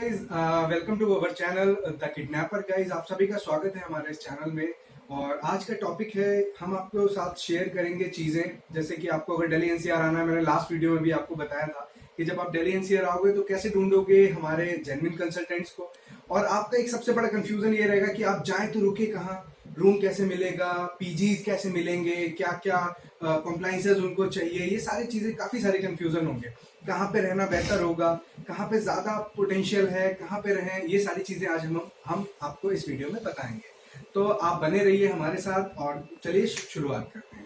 Guys, welcome to our channel the kidnapper guys. आप सभी का स्वागत है हमारे इस चैनल में। और आज का टॉपिक है, हम आपको साथ शेयर करेंगे चीज़ें, जैसे कि आपको अगर दिल्ली एनसीआर आना है, मैंने लास्ट वीडियो में भी आपको बताया था कि जब आप दिल्ली एनसीआर आओगे तो कैसे ढूंढोगे हमारे जेन्युइन कंसल्टेंट्स को। और आपका एक सबसे बड़ा कंफ्यूजन ये रहेगा कि आप जाएं तो रुके कहाँ, रूम कैसे मिलेगा, पीजीज कैसे मिलेंगे, क्या क्या कॉम्प्लाइंसेस उनको चाहिए, ये सारी चीज़ें, काफ़ी सारे कंफ्यूजन होंगे। कहाँ पे रहना बेहतर होगा, कहाँ पे ज़्यादा पोटेंशियल है, कहाँ पे रहें, ये सारी चीज़ें आज हम आपको इस वीडियो में बताएंगे। तो आप बने रहिए हमारे साथ और चलिए शुरुआत करते हैं।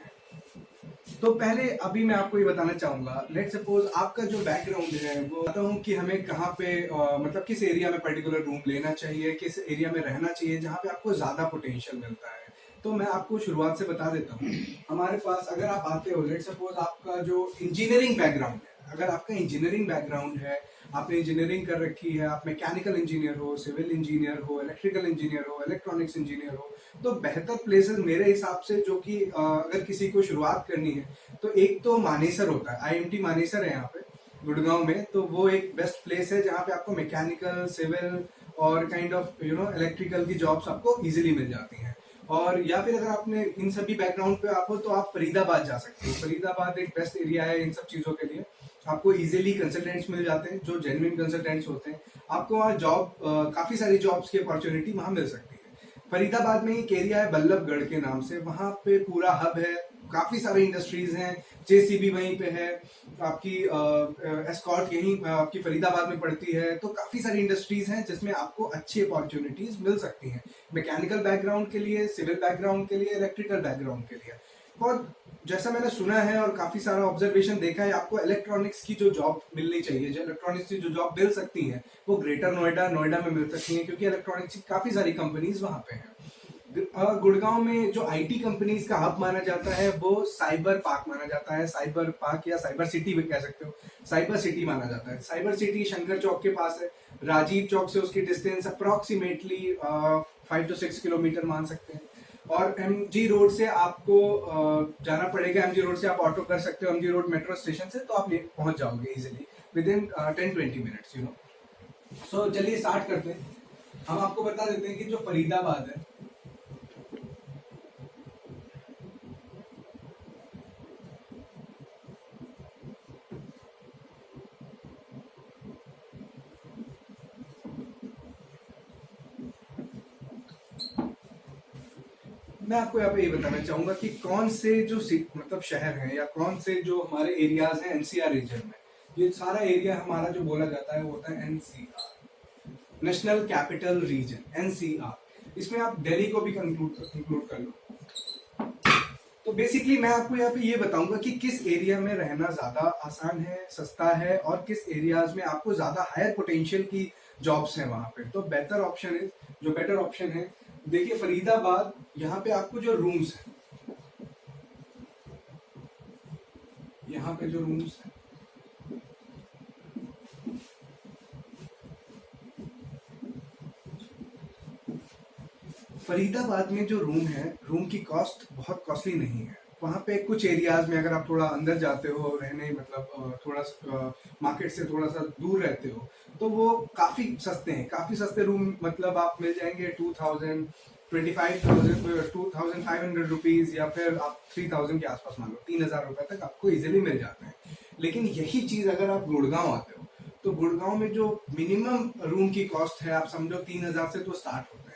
तो पहले अभी मैं आपको ये बताना चाहूंगा, लेट सपोज आपका जो बैकग्राउंड है वो बताता हूँ कि हमें कहाँ पे मतलब किस एरिया में पर्टिकुलर रूम लेना चाहिए, किस एरिया में रहना चाहिए जहाँ पे आपको ज़्यादा पोटेंशियल मिलता है। तो मैं आपको शुरुआत से बता देता हूँ। हमारे पास अगर आप आते हो, लेट सपोज आपका जो इंजीनियरिंग बैकग्राउंड है, अगर आपका इंजीनियरिंग बैकग्राउंड है, आपने इंजीनियरिंग कर रखी है, आप मैकेनिकल इंजीनियर हो, सिविल इंजीनियर हो, इलेक्ट्रिकल इंजीनियर हो, इलेक्ट्रॉनिक्स इंजीनियर हो, तो बेहतर प्लेसेस मेरे हिसाब से, जो कि अगर किसी को शुरुआत करनी है, तो एक तो मानेसर होता है, आईएमटी मानेसर है यहाँ पे गुड़गांव में। तो वो एक बेस्ट प्लेस है जहाँ पे आपको मैकेनिकल, सिविल और काइंड ऑफ इलेक्ट्रिकल की जॉब्स आपको इजीली मिल जाती हैं। और या फिर अगर आपने इन सभी बैकग्राउंड पे आप हो तो आप फरीदाबाद जा सकते हो। फरीदाबाद एक बेस्ट एरिया है इन सब चीज़ों के लिए। आपको इजीली कंसल्टेंट्स मिल जाते हैं जो जेन्युइन कंसल्टेंट्स होते हैं। आपको वहाँ जॉब, काफ़ी सारी जॉब्स की अपॉर्चुनिटी वहाँ मिल सकती है। फरीदाबाद में एक एरिया है बल्लभगढ़ के नाम से, वहाँ पे पूरा हब है, काफ़ी सारे इंडस्ट्रीज हैं, जेसीबी वहीं पे है, आपकी एस्कॉर्ट यहीं आपकी फरीदाबाद में पड़ती है। तो काफ़ी सारी इंडस्ट्रीज हैं जिसमें आपको अच्छी अपॉर्चुनिटीज मिल सकती हैं, मैकेनिकल बैकग्राउंड के लिए, सिविल बैकग्राउंड के लिए, इलेक्ट्रिकल बैकग्राउंड के लिए। और जैसा मैंने सुना है और काफी सारा ऑब्जर्वेशन देखा है, आपको इलेक्ट्रॉनिक्स की जो जॉब मिलनी चाहिए, जो इलेक्ट्रॉनिक्स की जो जॉब मिल सकती है, वो ग्रेटर नोएडा में मिल सकती है, क्योंकि इलेक्ट्रॉनिक्स की काफी सारी कंपनीज वहां पे हैं। गुड़गांव में जो आईटी कंपनीज का हब माना जाता है वो साइबर पार्क माना जाता है, साइबर पार्क या साइबर सिटी भी कह सकते हो, साइबर सिटी माना जाता है। साइबर सिटी शंकर चौक के पास है, राजीव चौक से उसकी डिस्टेंस अप्रोक्सीमेटली 5 to 6 किलोमीटर मान सकते हैं। और एमजी रोड से आपको जाना पड़ेगा, एमजी रोड से आप ऑटो कर सकते हो, एमजी रोड मेट्रो स्टेशन से, तो आप पहुंच जाओगे इजिली विद इन 10-20 मिनट्स, सो चलिए स्टार्ट करते हैं। हम आपको बता देते हैं कि जो फरीदाबाद है, मैं आपको यहाँ पे ये बताना चाहूंगा कि कौन से जो मतलब शहर हैं या कौन से जो हमारे एरियाज हैं एनसीआर रीजन में। ये सारा एरिया हमारा जो बोला जाता है वो होता है NCR, national capital region, NCR. इसमें आप दिल्ली को भी इंक्लूड कर लो। तो बेसिकली मैं आपको यहाँ पे ये बताऊंगा कि किस एरिया में रहना ज्यादा आसान है, सस्ता है, और किस एरियाज में आपको ज्यादा हायर पोटेंशियल की जॉब्स हैं वहां पे। तो बेटर ऑप्शन है, देखिए फरीदाबाद, यहाँ पे आपको जो रूम्स हैं, यहाँ पे जो रूम्स हैं, फरीदाबाद में जो रूम है, रूम की कॉस्ट बहुत कॉस्टली नहीं है। वहाँ पे कुछ एरियाज में अगर आप थोड़ा अंदर जाते हो रहने, मतलब थोड़ा मार्केट से थोड़ा सा दूर रहते हो, तो वो काफ़ी सस्ते हैं, काफ़ी सस्ते रूम, मतलब आप मिल जाएंगे 2000, 2500 रुपीज़, या फिर आप 3000 के आसपास मान लो, 3000 रुपये तक आपको इजीली मिल जाते हैं। लेकिन यही चीज़ अगर आप गुड़गांव आते हो, तो गुड़गांव में जो मिनिमम रूम की कॉस्ट है, आप समझो 3000 से तो स्टार्ट होता है।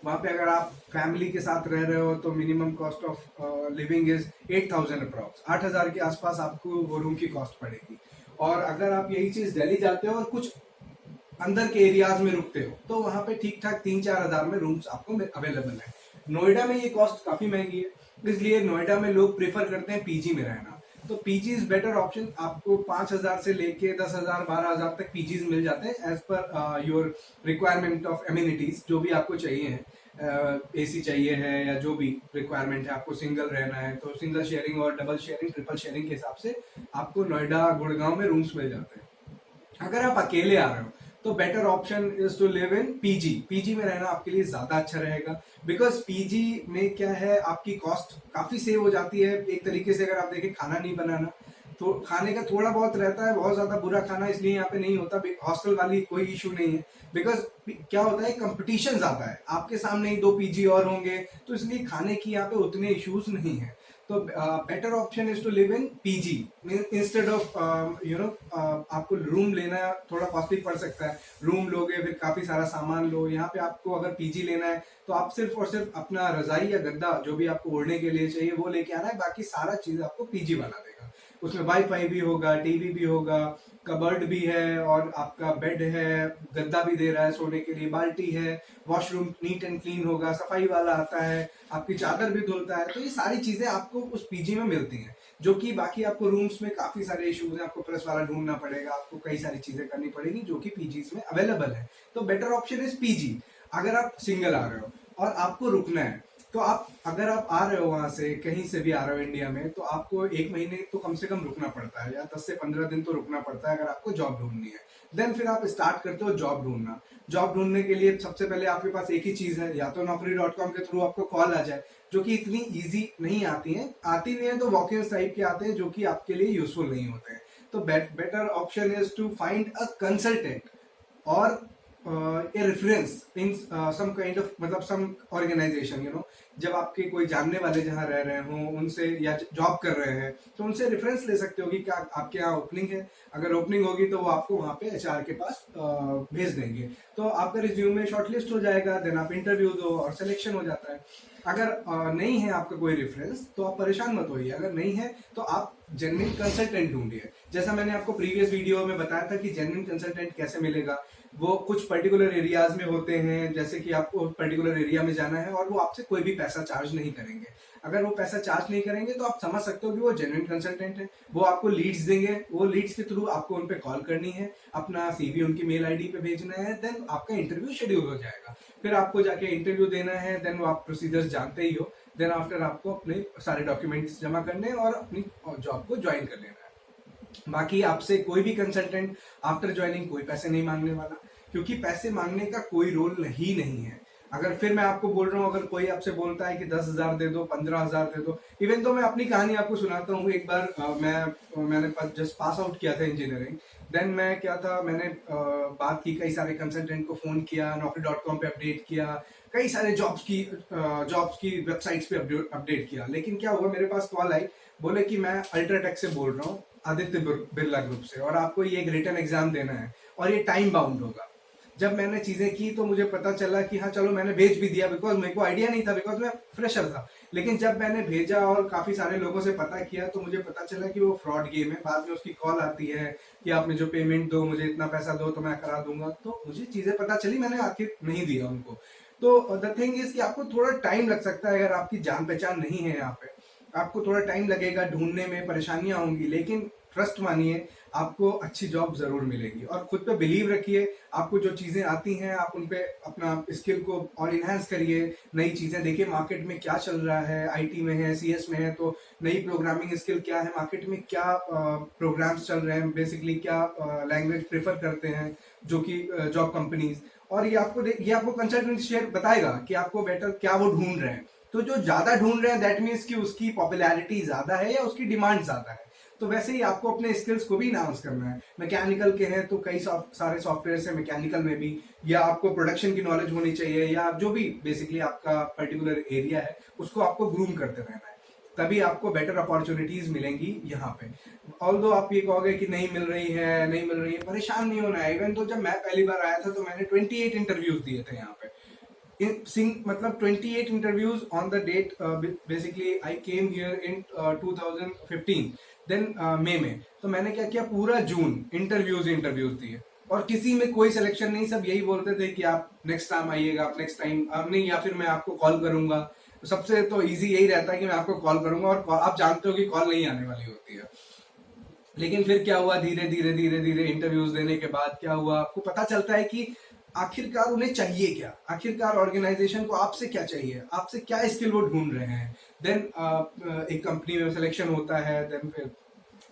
वहाँ पे अगर आप फैमिली के साथ रह रहे हो तो minimum cost of living is 8000 approx, 8000 के आसपास आपको वो रूम की कॉस्ट पड़ेगी। और अगर आप यही चीज दिल्ली जाते हो और कुछ अंदर के एरियाज में रुकते हो, तो वहाँ पे ठीक ठाक 3-4 हजार में रूम्स आपको अवेलेबल है। नोएडा में ये कॉस्ट काफी महंगी है, इसलिए नोएडा में लोग प्रेफर करते हैं पीजी में रहना। तो पीजी इज बेटर ऑप्शन। आपको 5000 से लेके 10,000, 12,000 तक पीजीज मिल जाते हैं as per your requirement of amenities, जो भी आपको चाहिए है। एसी चाहिए है या जो भी रिक्वायरमेंट है, आपको सिंगल रहना है तो सिंगल शेयरिंग और डबल शेयरिंग, ट्रिपल शेयरिंग के हिसाब से आपको नोएडा, गुड़गांव में रूम्स मिल जाते हैं। अगर आप अकेले आ रहे हो तो better option is to live in PG. PG में रहना आपके लिए ज्यादा अच्छा रहेगा, बिकॉज पीजी में क्या है, आपकी कॉस्ट काफी सेव हो जाती है एक तरीके से। अगर आप देखें, खाना नहीं बनाना, तो खाने का थोड़ा बहुत रहता है, बहुत ज्यादा बुरा खाना इसलिए यहाँ पे नहीं होता। हॉस्टल वाली कोई इशू नहीं है, बिकॉज क्या होता है कंपटीशन ज्यादा है, आपके सामने ही 2 पीजी और होंगे, तो इसलिए खाने की यहाँ पे उतने इश्यूज नहीं है। तो better option is to live in PG instead of आपको रूम लेना थोड़ा कॉस्टली पड़ सकता है। रूम लोगे फिर काफी सारा सामान लो। यहाँ पे आपको अगर पीजी लेना है तो आप सिर्फ और सिर्फ अपना रजाई या गद्दा जो भी आपको ओढ़ने के लिए चाहिए वो लेके आना है, बाकी सारा चीज आपको पीजी बना देगा। उसमें वाईफाई भी होगा, टीवी भी होगा, कबर्ड भी है, और आपका बेड है, गद्दा भी दे रहा है सोने के लिए, बाल्टी है, वॉशरूम नीट एंड क्लीन होगा, सफाई वाला आता है, आपकी चादर भी धुलता है। तो ये सारी चीजें आपको उस पीजी में मिलती हैं, जो कि बाकी आपको रूम्स में काफी सारे इश्यूज हैं, आपको प्रेस वाला ढूंढना पड़ेगा, आपको कई सारी चीजें करनी पड़ेगी जो कि पीजीज में अवेलेबल है। तो बेटर ऑप्शन इज पीजी। अगर आप सिंगल आ रहे हो और आपको रुकना है, तो आप अगर आप आ रहे हो वहां से कहीं से भी आ रहे हो इंडिया में, तो आपको 1 महीने तो कम से कम रुकना पड़ता है, या 10 से 15 दिन तो रुकना पड़ता है अगर आपको जॉब ढूंढनी है। देन फिर आप स्टार्ट करते हो जॉब ढूंढना। जॉब ढूंढने के लिए सबसे पहले आपके पास एक ही चीज है, या तो naukri.com के थ्रू आपको कॉल आ जाए, जो कि इतनी इजी नहीं आती है, आती नहीं है तो वॉक-इन्स टाइप के आते हैं जो कि आपके लिए यूजफुल नहीं होते हैं। तो better option is to find a consultant और a reference in some kind of मतलब some organization, जब आपके कोई जानने वाले जहाँ रह रहे हो उनसे, या जॉब कर रहे हैं तो उनसे रेफरेंस ले सकते हो कि क्या आपके यहाँ ओपनिंग है। अगर ओपनिंग होगी तो वो आपको वहाँ पे एचआर के पास भेज देंगे, तो आपका रिज्यूमे शॉर्टलिस्ट हो जाएगा, देन आप इंटरव्यू दो और सिलेक्शन हो जाता है। अगर नहीं है आपका कोई रेफरेंस तो आप परेशान मत होइए। अगर नहीं है तो आप जेन्युइन कंसल्टेंट ढूंढिए। जैसा मैंने आपको प्रीवियस वीडियो में बताया था कि जेन्युइन कंसल्टेंट कैसे मिलेगा, वो कुछ पर्टिकुलर एरियाज में होते हैं, जैसे कि आपको पर्टिकुलर एरिया में जाना है और वो आपसे कोई भी पैसा चार्ज नहीं करेंगे। अगर वो पैसा चार्ज नहीं करेंगे तो आप समझ सकते हो कि वो जेन्युइन कंसल्टेंट है। वो आपको लीड्स देंगे, वो लीड्स के थ्रू आपको उन पे कॉल करनी है, अपना सीवी उनकी मेल आईडी पे भेजना है, देन आपका इंटरव्यू शेड्यूल हो जाएगा। फिर आपको जाके इंटरव्यू देना है, देन वो आप प्रोसीजर्स जानते ही हो। देन आफ्टर आपको अपने सारे डॉक्यूमेंट्स जमा करने और अपनी जॉब को ज्वाइन कर लेना है। बाकी आपसे कोई भी कंसल्टेंट आफ्टर ज्वाइनिंग कोई पैसे नहीं मांगने वाला, क्योंकि पैसे मांगने का कोई रोल ही नहीं है। अगर फिर मैं आपको बोल रहा हूँ, अगर कोई आपसे बोलता है कि 10,000 दे दो, 15,000 दे दो, इवन तो मैं अपनी कहानी आपको सुनाता हूँ। एक बार मैंने जस्ट पास आउट किया था इंजीनियरिंग। देन मैं क्या था, मैंने बात की, कई सारे कंसल्टेंट को फोन किया, naukri.com पे अपडेट किया, कई सारे जॉब्स की वेबसाइट्स पे अपडेट किया। लेकिन क्या हुआ, मेरे पास कॉल आई, बोले कि मैं अल्ट्राटेक से बोल रहा हूँ, आदित्य बिरला ग्रुप से, और आपको ये एक रिटन एग्जाम देना है और ये टाइम बाउंड होगा। जब मैंने चीजें की तो मुझे पता चला कि हाँ चलो, मैंने भेज भी दिया, बिकॉज मेरे को आइडिया नहीं था, बिकॉज मैं फ्रेशर था। लेकिन जब मैंने भेजा और काफी सारे लोगों से पता किया तो मुझे पता चला कि वो फ्रॉड गेम है। बाद में उसकी कॉल आती है कि आपने जो पेमेंट दो, मुझे इतना पैसा दो तो मैं करा दूंगा। तो मुझे चीजें पता चली, मैंने आखिर नहीं दिया उनको। तो द थिंग इज कि आपको थोड़ा टाइम लग सकता है, अगर आपकी जान पहचान नहीं है यहाँ पे, आपको थोड़ा टाइम लगेगा, ढूंढने में परेशानियां होंगी, लेकिन ट्रस्ट मानिए आपको अच्छी जॉब जरूर मिलेगी। और खुद पे बिलीव रखिए, आपको जो चीजें आती हैं आप उन पे अपना स्किल को और इनहेंस करिए। नई चीजें देखिए, मार्केट में क्या चल रहा है, आईटी में है, सीएस में है, तो नई प्रोग्रामिंग स्किल क्या है, मार्केट में क्या प्रोग्राम्स चल रहे हैं, बेसिकली क्या लैंग्वेज प्रेफर करते हैं जो कि जॉब कंपनीज। और ये आपको कंसल्टेंट शेयर बताएगा कि आपको बेटर क्या वो ढूंढ रहे हैं। तो जो ज्यादा ढूंढ रहे हैं दैट मीन्स कि उसकी पॉपुलैरिटी ज्यादा है या उसकी डिमांड ज्यादा है। तो वैसे ही आपको अपने स्किल्स को भी इनहांस करना है। मैकेनिकल के हैं तो कई सारे सॉफ्टवेयर है मैकेनिकल में भी, या आपको प्रोडक्शन की नॉलेज होनी चाहिए, या जो भी बेसिकली आपका पर्टिकुलर एरिया है उसको आपको ग्रूम करते रहना है, तभी आपको बेटर अपॉर्चुनिटीज मिलेंगी यहाँ पे। ऑल्दो आप ये कहोगे कि नहीं मिल रही है, परेशान नहीं होना है। इवन तो जब मैं पहली बार आया था तो मैंने 28 इंटरव्यूज दिए थे यहाँ पे, मतलब 28 interviews on the date. Basically I came here in 2015, then May में। तो मैंने क्या किया, पूरा जून इंटरव्यूज दिए और किसी में कोई सिलेक्शन नहीं। सब यही बोलते थे कि आप नेक्स्ट टाइम आइएगा, आप नेक्स्ट टाइम नहीं, या फिर मैं आपको कॉल करूंगा। सबसे तो इजी यही रहता है कि मैं आपको कॉल करूंगा, और आप जानते हो कि कॉल नहीं आने वाली होती है। लेकिन फिर क्या हुआ, धीरे धीरे इंटरव्यूज देने के बाद क्या हुआ, आपको पता चलता है कि आखिरकार उन्हें चाहिए क्या, आखिरकार ऑर्गेनाइजेशन को आपसे क्या चाहिए, आपसे क्या स्किल वो ढूंढ रहे हैं। देन एक कंपनी में सिलेक्शन होता है, देन फिर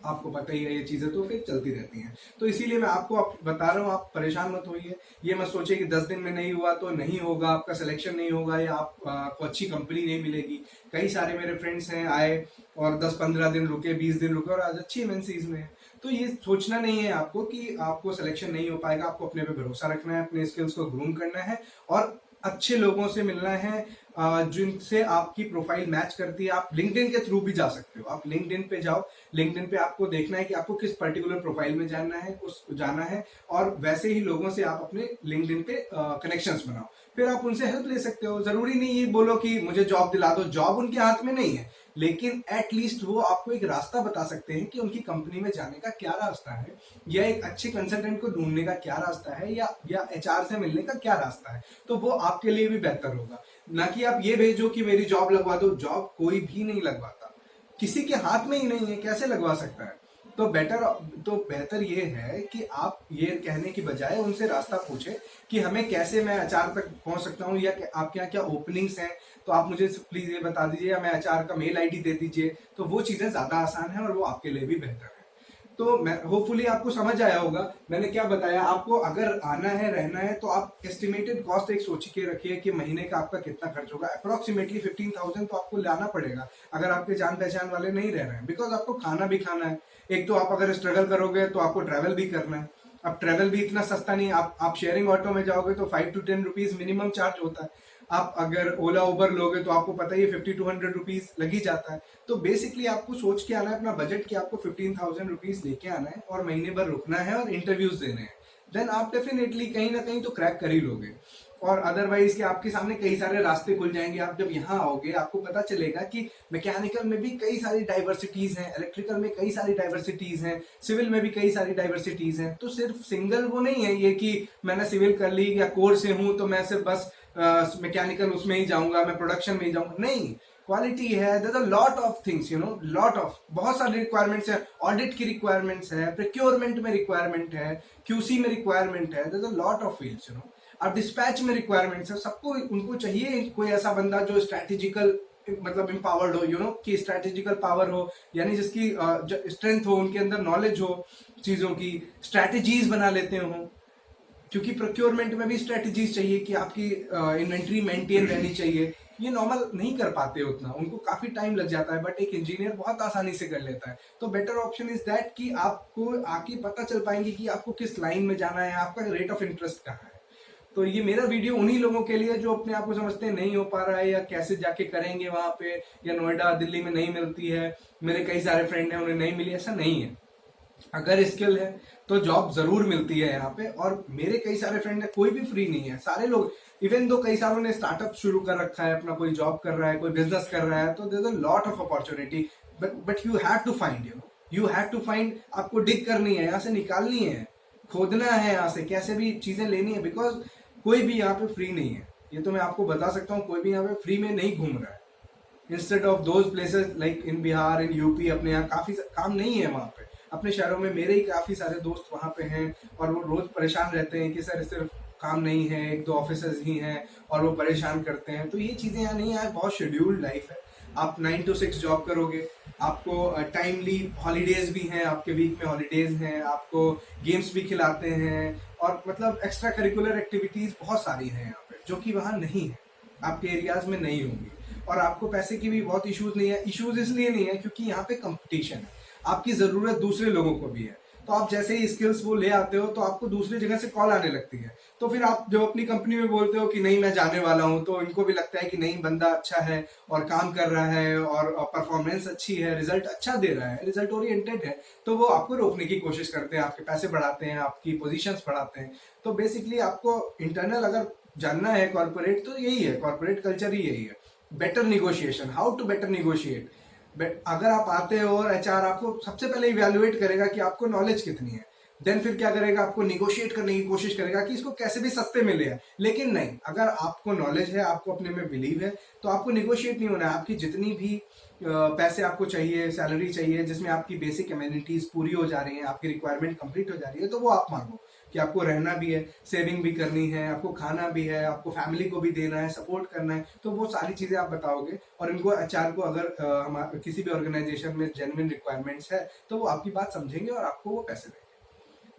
आपको पता ही है ये चीजें तो फिर चलती रहती हैं। तो इसीलिए मैं आपको बता रहा हूँ, आप परेशान मत होइए, ये मत सोचिए कि 10 दिन में नहीं हुआ तो नहीं होगा, आपका सिलेक्शन नहीं होगा या आपको अच्छी कंपनी नहीं मिलेगी। कई सारे मेरे फ्रेंड्स हैं आए और 10-15 दिन रुके, 20 दिन रुके और आज अच्छी एमएनसीज में है। तो ये सोचना नहीं है आपको कि आपको सिलेक्शन नहीं हो पाएगा, आपको अपने पे भरोसा रखना है, अपने स्किल्स को ग्रूम करना है और अच्छे लोगों से मिलना है जिनसे आपकी प्रोफाइल मैच करती है। आप लिंक्डइन के थ्रू भी जा सकते हो, आप लिंक्डइन पे जाओ, लिंक्डइन पे आपको देखना है कि आपको किस पर्टिकुलर प्रोफाइल में जाना है और वैसे ही लोगों से आप अपने लिंक्डइन पे कनेक्शंस बनाओ, फिर आप उनसे हेल्प ले सकते हो। जरूरी नहीं ये बोलो कि मुझे जॉब दिला दो, जॉब उनके हाथ में नहीं है, लेकिन एटलीस्ट वो आपको एक रास्ता बता सकते हैं कि उनकी कंपनी में जाने का क्या रास्ता है, या एक अच्छे कंसल्टेंट को ढूंढने का क्या रास्ता है, या एचआर से मिलने का क्या रास्ता है। तो वो आपके लिए भी बेहतर होगा, ना कि आप ये भेजो कि मेरी जॉब लगवा दो। जॉब कोई भी नहीं लगवाता, किसी के हाथ में ही नहीं है, कैसे लगवा सकता है। तो बेहतर ये है कि आप ये कहने की बजाय उनसे रास्ता पूछे कि हमें कैसे मैं एचआर तक पहुंच सकता हूं, या आपके यहाँ क्या ओपनिंग्स हैं तो आप मुझे प्लीज ये बता दीजिए, या मैं एचआर का मेल आईडी दे दीजिए। तो वो चीजें ज्यादा आसान है और वो आपके लिए भी बेहतर है। तो मैं होपफुली आपको समझ आया होगा मैंने क्या बताया। आपको अगर आना है, रहना है, तो आप एस्टिमेटेड कॉस्ट एक सोच के रखिए कि महीने का आपका कितना खर्च होगा। अप्रोक्सीमेटली 15,000 तो आपको लाना पड़ेगा अगर आपके जान पहचान वाले नहीं रह रहे हैं, बिकॉज आपको खाना भी खाना है। एक तो आप अगर स्ट्रगल करोगे तो आपको ट्रैवल भी करना है। अब ट्रैवल भी इतना सस्ता नहीं है, आप शेयरिंग ऑटो में जाओगे तो 5 to 10 रुपीज मिनिमम चार्ज होता है। आप अगर ओला उबर लोगे तो आपको पता ही है 50 to 100 रुपीज लग ही जाता है। तो बेसिकली आपको सोच के आना है अपना बजट कि आपको 15,000 रुपीज लेके आना है और महीने भर रुकना है और इंटरव्यूज देने हैं। देन आप डेफिनेटली कहीं ना कहीं तो क्रैक कर ही लोगे। और अदरवाइज के आपके सामने कई सारे रास्ते खुल जाएंगे। आप जब यहाँ आओगे आपको पता चलेगा कि मैकेनिकल में भी कई सारी डाइवर्सिटीज हैं, इलेक्ट्रिकल में कई सारी डाइवर्सिटीज हैं, सिविल में भी कई सारी डाइवर्सिटीज हैं। तो सिर्फ सिंगल वो नहीं है ये कि मैंने सिविल कर ली या कोर से हूं तो मैं सिर्फ बस मैकेनिकल उसमें ही जाऊंगा, मैं प्रोडक्शन में ही जाऊंगा, नहीं। क्वालिटी है, there a lot of things, lot of बहुत सारी रिक्वायरमेंट्स है। ऑडिट की रिक्वायरमेंट्स है, प्रोक्योरमेंट में रिक्वायरमेंट है, क्यूसी में रिक्वायरमेंट है, there a lot of fields. अब डिस्पैच में रिक्वायरमेंट्स है, सबको उनको चाहिए कोई ऐसा बंदा जो स्ट्रैटेजिकल मतलब एम्पावर्ड हो, कि स्ट्रैटेजिकल पावर हो, यानी जिसकी स्ट्रेंथ हो, उनके अंदर नॉलेज हो, चीजों की स्ट्रैटेजीज बना लेते हो। क्योंकि प्रोक्योरमेंट में भी स्ट्रेटजीज चाहिए कि आपकी इन्वेंट्री मेंटेन रहनी चाहिए। ये नॉर्मल नहीं कर पाते उतना, उनको काफी टाइम लग जाता है, बट एक इंजीनियर बहुत आसानी से कर लेता है। तो बेटर ऑप्शन इज दैट कि आपको आके पता चल पाएंगे कि आपको किस लाइन में जाना है, आपका रेट ऑफ इंटरेस्ट कहाँ है। तो ये मेरा वीडियो उन्हीं लोगों के लिए जो अपने आप को समझते हैं नहीं हो पा रहा है या कैसे जाके करेंगे वहां पे, या नोएडा दिल्ली में नहीं मिलती है। मेरे कई सारे फ्रेंड हैं उन्हें नहीं मिली, ऐसा नहीं है। अगर स्किल है तो जॉब जरूर मिलती है यहाँ पे। और मेरे कई सारे फ्रेंड है, कोई भी फ्री नहीं है, सारे लोग। इवन दो कई सारों ने स्टार्टअप शुरू कर रखा है, अपना कोई जॉब कर रहा है, कोई बिजनेस कर रहा है, तो there is a lot of opportunity. But you have to find, you have to find. आपको डिग करनी है, यहाँ से निकालनी है, खोदना है, यहाँ से कैसे भी चीजें लेनी है, बिकॉज कोई भी यहाँ पे फ्री नहीं है। ये तो मैं आपको बता सकता हूँ, कोई भी यहाँ पे फ्री में नहीं घूम रहा है। Instead of those places like in Bihar, in UP, अपने यहाँ काफी काम नहीं है वहाँ पे। अपने शहरों में मेरे ही काफी सारे दोस्त वहाँ पे हैं और वो रोज परेशान रहते हैं कि सर सिर्फ काम नहीं है, 1-2 ऑफिसर्स ही हैं और वो परेशान करते हैं। तो ये चीजें यहाँ नहीं है, बहुत शेड्यूल्ड लाइफ है। आप 9 to 6 जॉब करोगे, आपको टाइमली हॉलीडेज भी हैं, आपके वीक में हॉलीडेज हैं, आपको गेम्स भी खिलाते हैं, और मतलब एक्स्ट्रा करिकुलर एक्टिविटीज बहुत सारी हैं यहाँ पे जो कि वहाँ नहीं है, आपके एरियाज में नहीं होंगी। और आपको पैसे की भी बहुत इश्यूज नहीं है। इश्यूज इसलिए नहीं है क्योंकि यहाँ पे कंपटीशन है, आपकी जरूरत दूसरे लोगों को भी है। तो आप जैसे ही स्किल्स वो ले आते हो तो आपको दूसरी जगह से कॉल आने लगती है। तो फिर आप जब अपनी कंपनी में बोलते हो कि नहीं मैं जाने वाला हूँ, तो इनको भी लगता है कि नहीं बंदा अच्छा है और काम कर रहा है और परफॉर्मेंस अच्छी है, रिजल्ट अच्छा दे रहा है, रिजल्ट ओरिएंटेड है, तो वो आपको रोकने की कोशिश करते हैं, आपके पैसे बढ़ाते हैं, आपकी पोजीशंस बढ़ाते हैं। तो बेसिकली आपको इंटरनल अगर जानना है कॉर्पोरेट, तो यही है, कॉर्पोरेट कल्चर ही यही है। Better negotiation, how to better negotiate. अगर आप आते हो और एचआर आपको सबसे पहले इवैल्यूएट करेगा कि आपको नॉलेज कितनी है, देन फिर क्या करेगा, आपको निगोशिएट करने की कोशिश करेगा कि इसको कैसे भी सस्ते में ले आए। लेकिन नहीं, अगर आपको नॉलेज है, आपको अपने में बिलीव है, तो आपको निगोशिएट नहीं होना है। आपकी जितनी भी पैसे आपको चाहिए, सैलरी चाहिए, जिसमें आपकी बेसिक एमिनिटीज पूरी हो जा रही है, आपकी रिक्वायरमेंट कंप्लीट हो जा रही है, तो वो आप मांगो। कि आपको रहना भी है, सेविंग भी करनी है, आपको खाना भी है, आपको फैमिली को भी देना है, सपोर्ट करना है, तो वो सारी चीजें आप बताओगे। और इनको एचआर को अगर हमारे किसी भी ऑर्गेनाइजेशन में जेन्युइन रिक्वायरमेंट्स है तो वो आपकी बात समझेंगे और आपको वो पैसे देंगे।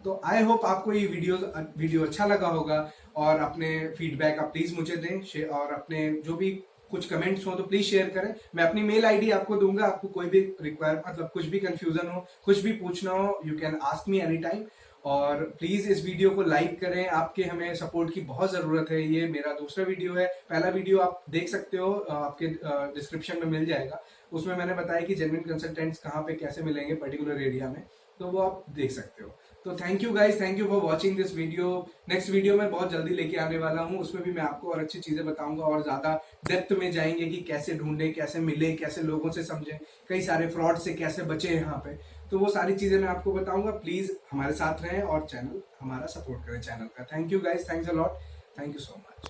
तो आई होप आपको ये वीडियो अच्छा लगा होगा, और अपने फीडबैक आप प्लीज मुझे दें, और अपने जो भी कुछ कमेंट्स हो तो प्लीज शेयर करें। मैं अपनी मेल आईडी आपको दूंगा, आपको कोई भी मतलब कुछ भी कंफ्यूजन हो, कुछ भी पूछना हो, you can ask me any time. और प्लीज इस वीडियो को लाइक करें, आपके हमें सपोर्ट की बहुत जरूरत है। ये मेरा दूसरा वीडियो है, पहला वीडियो आप देख सकते हो, आपके डिस्क्रिप्शन में मिल जाएगा। उसमें मैंने बताया कि जेन्युइन कंसल्टेंट्स कहाँ पे कैसे मिलेंगे पर्टिकुलर एरिया में, तो वो आप देख सकते हो। तो thank you guys, thank you for watching this video. Next video में बहुत जल्दी लेके आने वाला हूँ, उसमें भी मैं आपको और अच्छी चीजें बताऊंगा, और ज्यादा डेप्थ में जाएंगे कि कैसे ढूंढे, कैसे मिले, कैसे लोगों से समझे, कई सारे फ्रॉड से कैसे बचे यहाँ पे। तो वो सारी चीजें मैं आपको बताऊंगा। प्लीज हमारे साथ रहें और चैनल हमारा सपोर्ट करें, चैनल का। Thank you guys, thanks a lot, thank you so much.